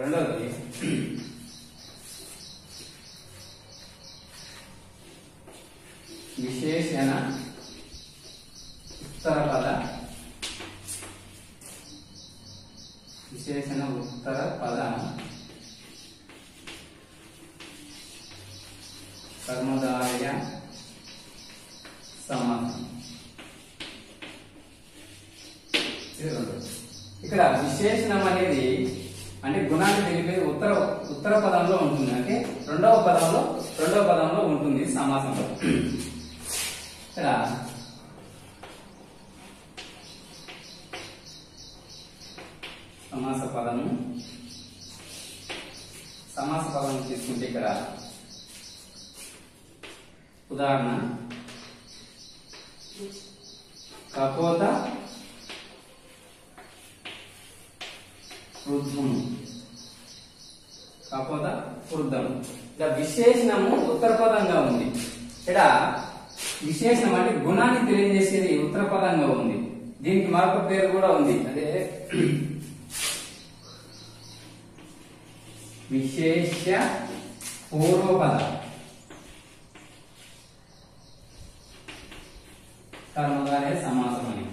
రెండవది విశేషణ ఉత్తర పద విశేషణ ఉత్తర పద కర్మధారయ సమాసం. ఇక్కడ విశేషణం అనేది అంటే గుణాన్ని తెలిపేది ఉత్తర పదంలో ఉంటుంది, అంటే రెండవ పదంలో ఉంటుంది సమాసంలో. ఇక్కడ సమాస పదం తీసుకుంటే ఇక్కడ ఉదాహరణ కపోత వృద్ధము, కపోత వృద్ధము. ఇక్కడ విశేషణము ఉత్తర పదంగా ఉంది. ఇక్కడ విశేషణం అంటే గుణాన్ని తెలియజేసేది ఉత్తర పదంగా ఉంది. దీనికి మరొక పేరు కూడా ఉంది, అదే విశేష పూర్వపద కర్మధారయ సమాసం అని.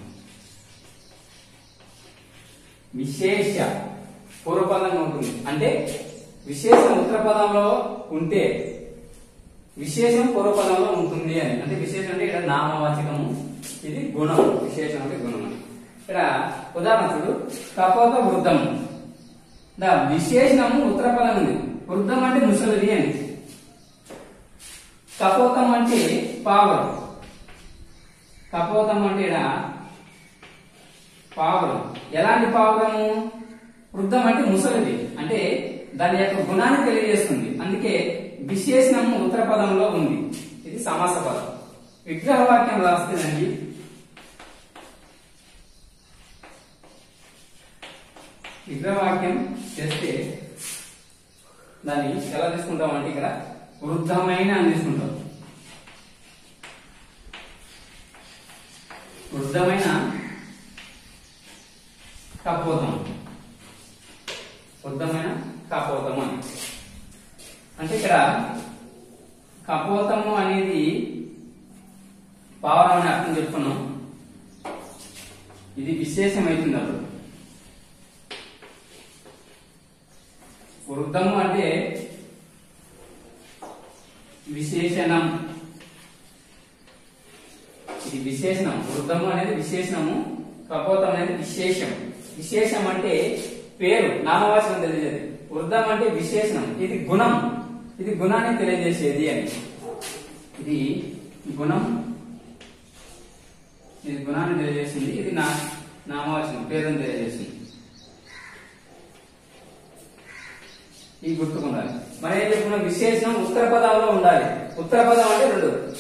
విశేష పూర్వపదంగా ఉంటుంది అంటే విశేషం ఉత్తర పదంలో ఉంటే విశేషం పూర్వపదంలో ఉంటుంది అని. అంటే విశేషం అంటే ఇక్కడ నామవాచకము, ఇది గుణం. విశేషం అంటే గుణం అని. ఇక్కడ ఉదాహరణ చూడు, కపోత వృద్ధం. విశేషణము ఉత్తర పదం ఉంది, వృద్ధం అంటే ముసలిది అని. కపోతం అంటే పావురం, కపోతం అంటే ఇక్కడ పావురం. ఎలాంటి పావురము? వృద్ధం అంటే ముసలిది, అంటే దాని యొక్క గుణాన్ని తెలియజేస్తుంది. అందుకే విశేషణము ఉత్తర పదంలో ఉంది. ఇది సమాస పదం. విగ్రహవాక్యం రాస్తుందండి. విగ్రహవాక్యం చేస్తే దాన్ని ఎలా తీసుకుంటాం అంటే ఇక్కడ వృద్ధమైన అని తీసుకుంటాం. వృద్ధమైన కపోతం, వృద్ధమైన కపోతము అని. అంటే ఇక్కడ కపోతము అనేది పావురం అని అర్థం చెప్పుకున్నాం. ఇది విశేషం అవుతుంది. అప్పుడు వృద్ధము అంటే విశేషణం, ఇది విశేషణం. వృద్ధము అనేది విశేషణము, కపోతం అనేది విశేషం. విశేషం అంటే పేరు, నామవాచకం తెలియజేది. వృద్ధం అంటే విశేషణం, ఇది గుణం, ఇది గుణాన్ని తెలియజేసేది అని. ఇది గుణం, ఇది గుణాన్ని తెలియజేసింది. ఇది నామవాచకం, పేరుని తెలియజేసింది. ఈ గుర్తుకుండాలి. మరి ఏం చెప్పుకున్నాం? విశేషణం ఉత్తర పదాల్లో ఉండాలి. ఉత్తర పదం అంటే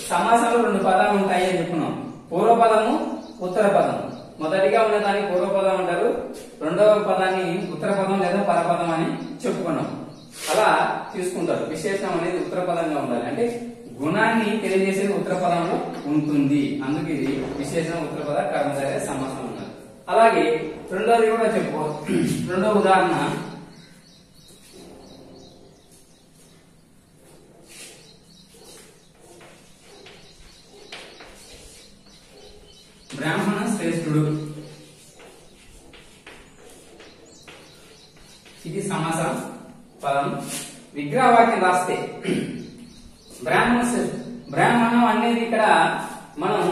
సమాసంలో రెండు పదాలు ఉంటాయి అని చెప్పుకున్నాం. పూర్వపదము, ఉత్తర పదం. మొదటిగా ఉన్న దాన్ని పూర్వపదం అంటారు, రెండవ పదాన్ని ఉత్తర పదం లేదా పరపదం అని చెప్పుకున్నాం. అలా తీసుకుంటారు. విశేషణం అనేది ఉత్తర పదంగా ఉండాలి, అంటే గుణాన్ని తెలియజేసేది ఉత్తర పదంలో ఉంటుంది. అందుకే ఇది విశేషణం ఉత్తర పద కర్మధారయ సమాసం ఉన్నారు. అలాగే రెండోది కూడా చెప్పుకోవచ్చు. రెండో ఉదాహరణ బ్రాహ్మణ శ్రేష్ఠుడు. ఇది సమాస పదం. విగ్రహవాక్యం రాస్తే బ్రాహ్మణం అనేది ఇక్కడ మనం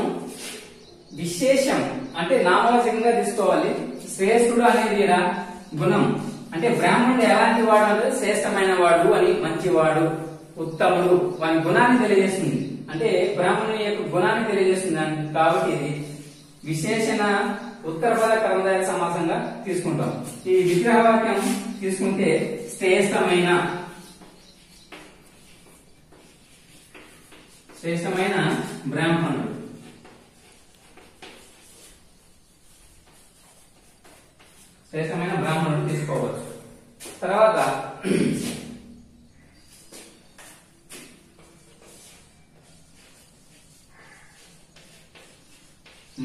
విశేషం అంటే నామవాచకంగా తీసుకోవాలి. శ్రేష్ఠుడు అనేది ఇక్కడ గుణం, అంటే బ్రాహ్మణుడు ఎలాంటి వాడు అంటే శ్రేష్టమైన వాడు అని, మంచివాడు, ఉత్తముడు, వాని గుణాన్ని తెలియజేస్తుంది. అంటే బ్రాహ్మణుని యొక్క గుణాన్ని తెలియజేస్తుంది కాబట్టి ఇది విశేషణ ఉత్తర పద కర్మధారయ సమాసంగా తీసుకుంటాం. ఈ విగ్రహవాక్యం తీసుకుంటే శ్రేష్టమైన బ్రాహ్మణుడు, శ్రేష్టమైన బ్రాహ్మణుడు తీసుకోవచ్చు. తర్వాత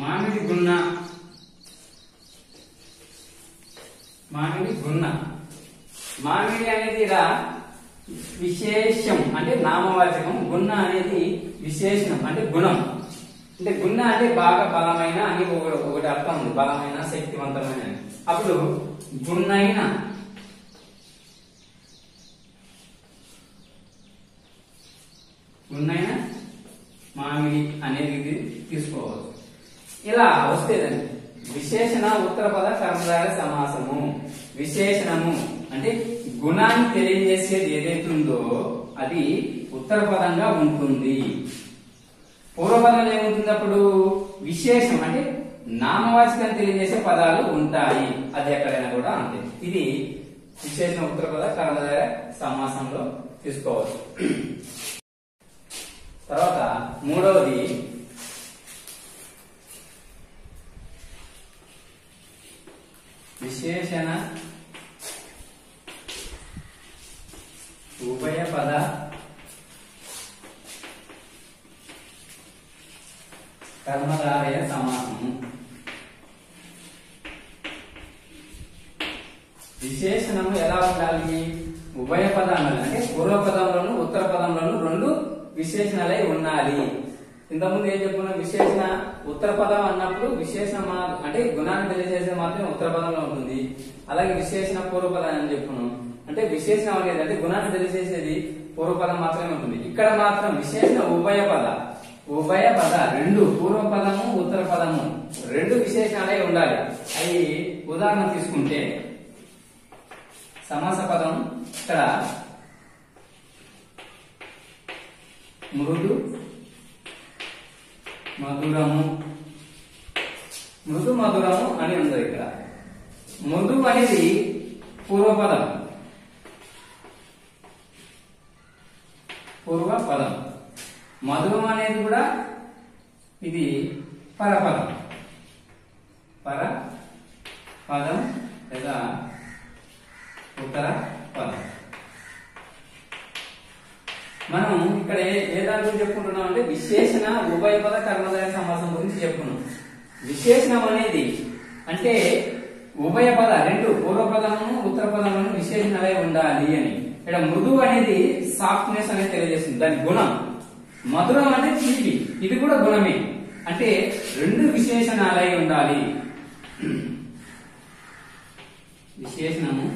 మామిడి గున్న మామిడి అనేది ఇలా విశేషం అంటే నామవాచకం, గుణ అనేది విశేషణం అంటే గుణం. అంటే గుణ అంటే బాగా బలమైన అని ఒకటి అర్థం ఉంది, బలమైన శక్తివంతమైన. అప్పుడు గుణైన మామిడి అనేది తీసుకోవచ్చు. ఇలా వస్తేదండి విశేషణ ఉత్తర పద కర్మధార సమాసము. విశేషణము అంటే గుణాన్ని తెలియజేసేది ఏదైతుందో అది ఉత్తర పదంగా ఉంటుంది. పూర్వపదంలో ఏముంటుంది? అప్పుడు విశేషం అంటే నామవాచకాన్ని తెలియజేసే పదాలు ఉంటాయి. అది ఎక్కడైనా కూడా అంతే. ఇది విశేషణ ఉత్తర పద కర్మధార సమాసంలో తీసుకోవచ్చు. తర్వాత మూడవది విశేషణ ఉభయ పద కర్మధారయ సమాసము. విశేషణము ఎలా ఉండాలి? ఉభయ పదాలు అంటే పూర్వ పదంలోను ఉత్తర పదంలోను రెండు విశేషణలై ఉండాలి. ఇంతకుముందు ఏం చెప్పుకున్నాం? విశేషణ ఉత్తర పదం అన్నప్పుడు విశేషణ అంటే గుణాన్ని తెలియజేసే మాత్రం ఉత్తర పదంలో ఉంటుంది. అలాగే విశేషణ పూర్వ పదం అని చెప్పుకున్నాం. అంటే విశేషణం అనేది అంటే గుణాన్ని తెలియజేసేది పూర్వపదం మాత్రమే ఉంటుంది. ఇక్కడ మాత్రం విశేషణ ఉభయ పద రెండు పూర్వ పదము ఉత్తర పదము రెండు విశేషణాలే ఉండాలి. అవి ఉదాహరణ తీసుకుంటే సమాస పదం ఇక్కడ మృదు మధురము అని ఉంది. ఇక్కడ మృదు అనేది పూర్వ పదం, మధురం అనేది కూడా ఇది పరపదం లేదా ఉత్తర పదం. మనం ఇక్కడ ఏ దాని గురించి చెప్పుకుంటున్నాం అంటే విశేషణ ఉభయ పద కర్మధారయ సమాసం గురించి చెప్పుకున్నాం. విశేషణం అనేది అంటే ఉభయ పద రెండు పూర్వ పదము ఉత్తర పదములను విశేషణలై ఉండాలి అని. ఇక్కడ మృదు అనేది సాఫ్ట్నెస్ అనేది తెలియజేస్తుంది, దాని గుణం. మధురం అంటే తీపి, ఇది కూడా గుణమే. అంటే రెండు విశేషణాలై ఉండాలి. విశేషణము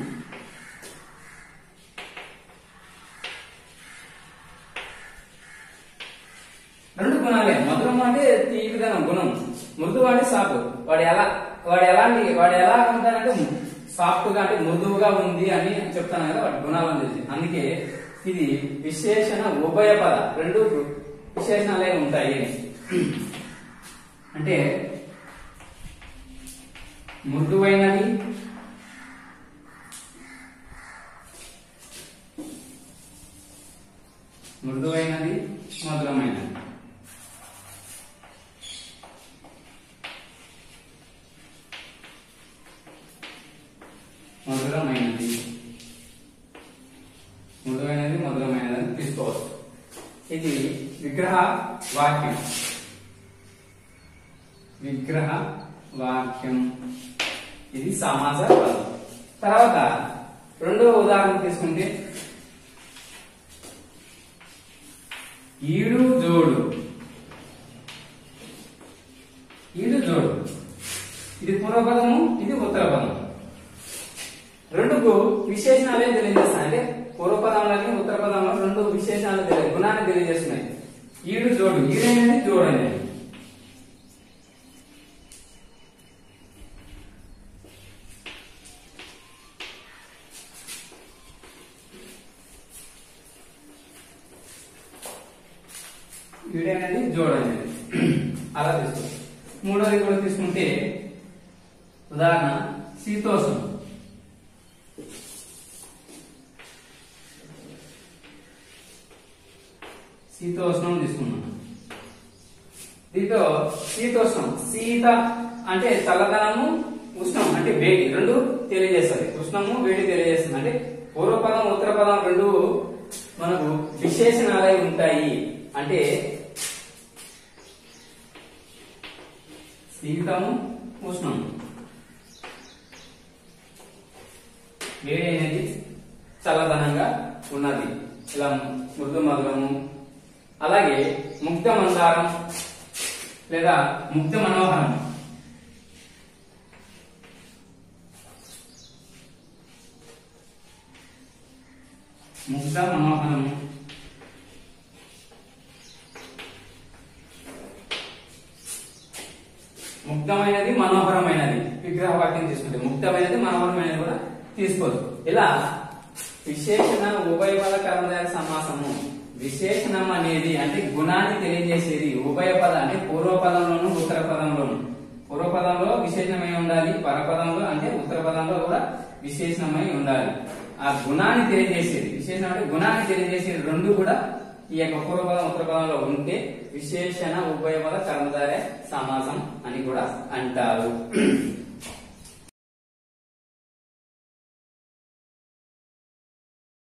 రెండు గుణాలే. మధురం అంటే తీపిదనం గుణం, మృదు అంటే సాఫ్ట్. వాడు ఎలా ఉంటాడంటే సాఫ్ట్ గా అంటే మృదువుగా ఉంది అని చెప్తాను కదా, వాటి గుణాలు అనేది. అందుకే ఇది విశేషణ ఉభయ పద రెండు విశేషణాలే ఉంటాయి. అంటే మృదువైనది మధురమైనది. మధురమైనది తీసుకోవచ్చు. ఇది విగ్రహ వాక్యం. ఇది సమాస పదం. తర్వాత రెండో ఉదాహరణ తీసుకుంటే ఈడు జోడు. ఇది పూర్వపదము, ఇది ఉత్తర పదం. రెండుకు విశేషణాలే తెలియజేస్తాయి. అంటే పూర్వపదంలోని ఉత్తర పదంలో రెండు విశేషణాలు గుణాన్ని తెలియజేస్తున్నాయి. ఈడు జోడు, ఈడైనది జోడైనది. ఈడైనది జోడైనది అలా తీసుకోవచ్చు. మూడోది కూడా తీసుకుంటే ఉదాహరణ శీతోష్ణం. తీసుకున్నాం. దీంతో శీతోష్ణం, శీత అంటే చల్లదనము, ఉష్ణం అంటే వేడి రెండు తెలియజేస్తుంది. ఉష్ణము వేడి తెలియజేస్తుంది. అంటే పూర్వపదం ఉత్తర పదం రెండు మనకు విశేషణాలై ఉంటాయి. అంటే శీతము ఉష్ణము, వేడి అనేది చల్లదనంగా ఉన్నది, ఇలా మృదు మధురము. అలాగే ముగ్ధ మందారం లేదా ముగ్ధ మనోహరం. ముగ్ధ మనోహరము, ముగ్ధమైనది మనోహరమైనది విగ్రహ వాక్యం తీసుకుంటే ముగ్ధమైనది మనోహరమైనది కూడా తీసుకోవచ్చు. ఇలా విశేషణ ఉభయపద కర్మధారయ సమాసము. విశేషణం అనేది అంటే గుణాన్ని తెలియజేసేది. ఉభయపద అంటే పూర్వపదంలోను ఉత్తర పదంలోను. పూర్వపదంలో విశేషణమై ఉండాలి, పరపదంలో అంటే ఉత్తర పదంలో కూడా విశేషణమై ఉండాలి. ఆ గుణాన్ని తెలియజేసేది విశేషణం అంటే గుణాన్ని తెలియజేసేది రెండు కూడా ఈ యొక్క పూర్వపదం ఉత్తర పదంలో ఉంటే విశేషణ ఉభయపద కర్మధారయ సమాసం అని కూడా అంటారు.